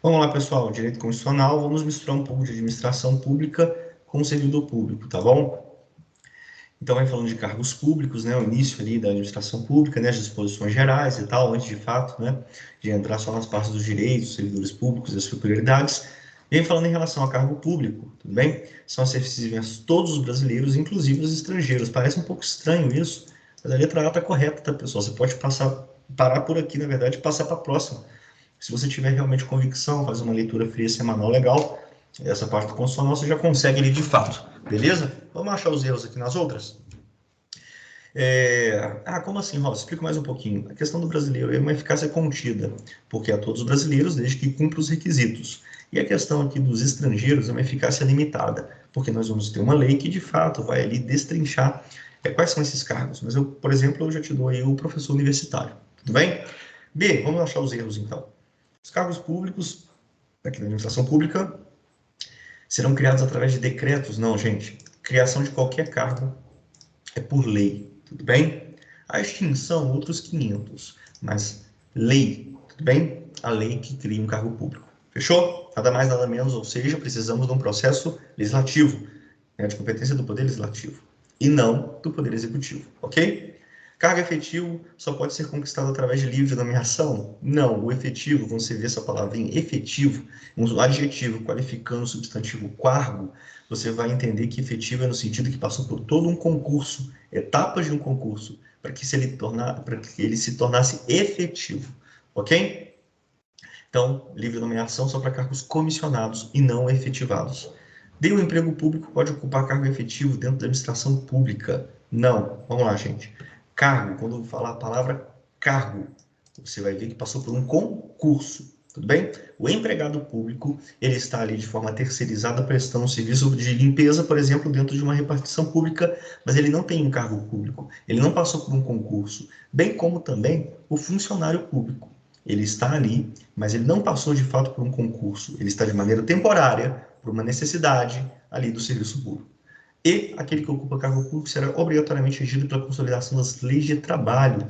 Vamos lá, pessoal. Direito constitucional, vamos misturar um pouco de administração pública com o servidor público, tá bom? Então, vai falando de cargos públicos, né? O início ali da administração pública, né? As disposições gerais e tal, antes de fato, né? De entrar só nas partes dos direitos, servidores públicos e as peculiaridades. Vem falando em relação a cargo público, tudo bem? São acessíveis a todos os brasileiros, inclusive os estrangeiros. Parece um pouco estranho isso, mas a letra A está correta, tá, pessoal? Você pode parar por aqui, na verdade, e passar para a próxima. Se você tiver realmente convicção, fazer uma leitura fria semanal legal, essa parte do constitucional você já consegue ali de fato, beleza? Vamos achar os erros aqui nas outras? Como assim, Ross? Explica mais um pouquinho. A questão do brasileiro é uma eficácia contida, porque a todos os brasileiros, desde que cumpra os requisitos. E a questão aqui dos estrangeiros é uma eficácia limitada, porque nós vamos ter uma lei que, de fato, vai ali destrinchar quais são esses cargos. Mas eu, por exemplo, eu já te dou aí o professor universitário, tudo bem? B, vamos achar os erros, então. Os cargos públicos, aqui na administração pública, serão criados através de decretos? Não, gente. Criação de qualquer cargo é por lei, tudo bem? A extinção, outros 500, mas lei, tudo bem? A lei que cria um cargo público. Fechou? Nada mais, nada menos, ou seja, precisamos de um processo legislativo, né, de competência do Poder Legislativo, e não do Poder Executivo, ok? Cargo efetivo só pode ser conquistado através de livre nomeação? Não, o efetivo, quando você vê essa palavrinha efetivo, um adjetivo qualificando o substantivo cargo, você vai entender que efetivo é no sentido que passou por todo um concurso, etapas de um concurso, para que ele se tornasse efetivo, ok? Então, livre nomeação só para cargos comissionados e não efetivados. Dei um emprego público, pode ocupar cargo efetivo dentro da administração pública? Não. Vamos lá, gente. Cargo, quando eu falar a palavra cargo, você vai ver que passou por um concurso, tudo bem? O empregado público, ele está ali de forma terceirizada prestando um serviço de limpeza, por exemplo, dentro de uma repartição pública, mas ele não tem um cargo público, ele não passou por um concurso, bem como também o funcionário público. Ele está ali, mas ele não passou de fato por um concurso, ele está de maneira temporária, por uma necessidade ali do serviço público. E aquele que ocupa cargo público será obrigatoriamente regido pela consolidação das leis de trabalho.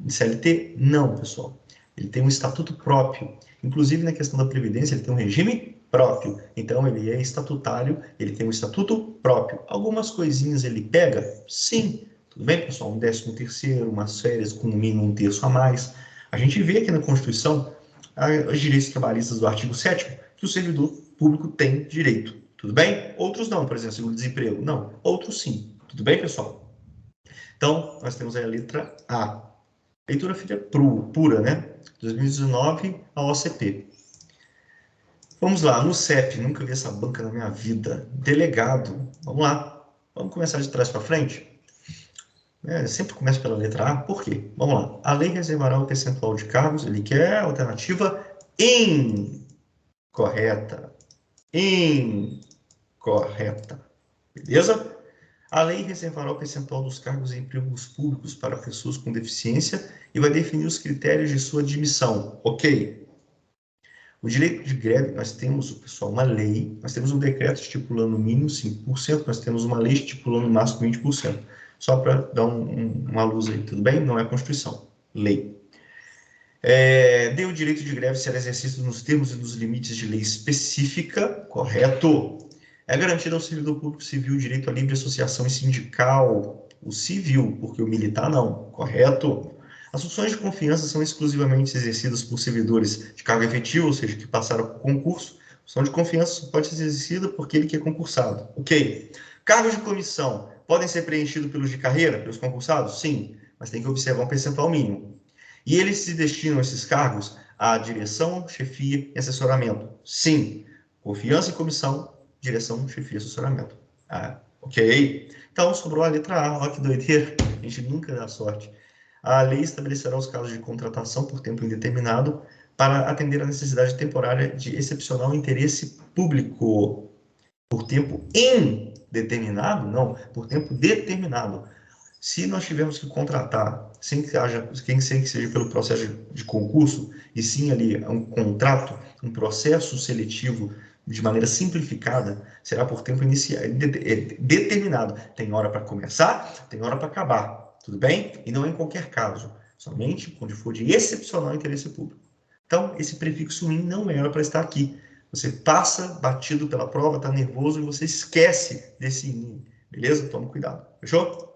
CLT, não, pessoal. Ele tem um estatuto próprio. Inclusive, na questão da Previdência, ele tem um regime próprio. Então, ele é estatutário, ele tem um estatuto próprio. Algumas coisinhas ele pega? Sim. Tudo bem, pessoal? 13º, umas férias com no mínimo 1/3 a mais. A gente vê aqui na Constituição, os direitos trabalhistas do artigo 7º, que o servidor público tem direito. Tudo bem? Outros não, por exemplo, seguro-desemprego. Não, outros sim. Tudo bem, pessoal? Então, nós temos aí a letra A. Leitura fria pura, né? 2019, a OCP. Vamos lá, no CEP, nunca vi essa banca na minha vida. Delegado, vamos lá. Vamos começar de trás para frente? Sempre começa pela letra A, por quê? Vamos lá. A lei reservará o percentual de cargos, ele quer a alternativa incorreta. Incorreta. Beleza? A lei reservará o percentual dos cargos em empregos públicos para pessoas com deficiência e vai definir os critérios de sua admissão. Ok. O direito de greve, nós temos, pessoal, uma lei, nós temos um decreto estipulando o mínimo 5%, nós temos uma lei estipulando o máximo 20%. Só para dar uma luz aí, tudo bem? Não é Constituição, lei. Dê o direito de greve ser exercido nos termos e nos limites de lei específica, correto. É garantido ao servidor público civil o direito à livre associação e sindical, o civil, porque o militar não, correto. As funções de confiança são exclusivamente exercidas por servidores de cargo efetivo, ou seja, que passaram por concurso. A função de confiança pode ser exercida por aquele que é concursado. Ok. Cargos de comissão podem ser preenchidos pelos de carreira, pelos concursados? Sim, mas tem que observar um percentual mínimo. E eles se destinam esses cargos à direção, chefia e assessoramento? Sim. Confiança e comissão, direção, chefia e assessoramento. Ok. Então, sobrou a letra A. Olha que doideira. A gente nunca dá sorte. A lei estabelecerá os casos de contratação por tempo indeterminado para atender a necessidade temporária de excepcional interesse público. Por tempo indeterminado? Não, por tempo determinado. Se nós tivermos que contratar, sem que seja pelo processo de concurso, e sim ali um contrato, um processo seletivo de maneira simplificada, será por tempo determinado. Tem hora para começar, tem hora para acabar. tudo bem? E não em qualquer caso, somente quando for de excepcional interesse público. Então, esse prefixo in não era para estar aqui. Você passa batido pela prova, está nervoso e você esquece desse in, beleza? Tome cuidado, fechou?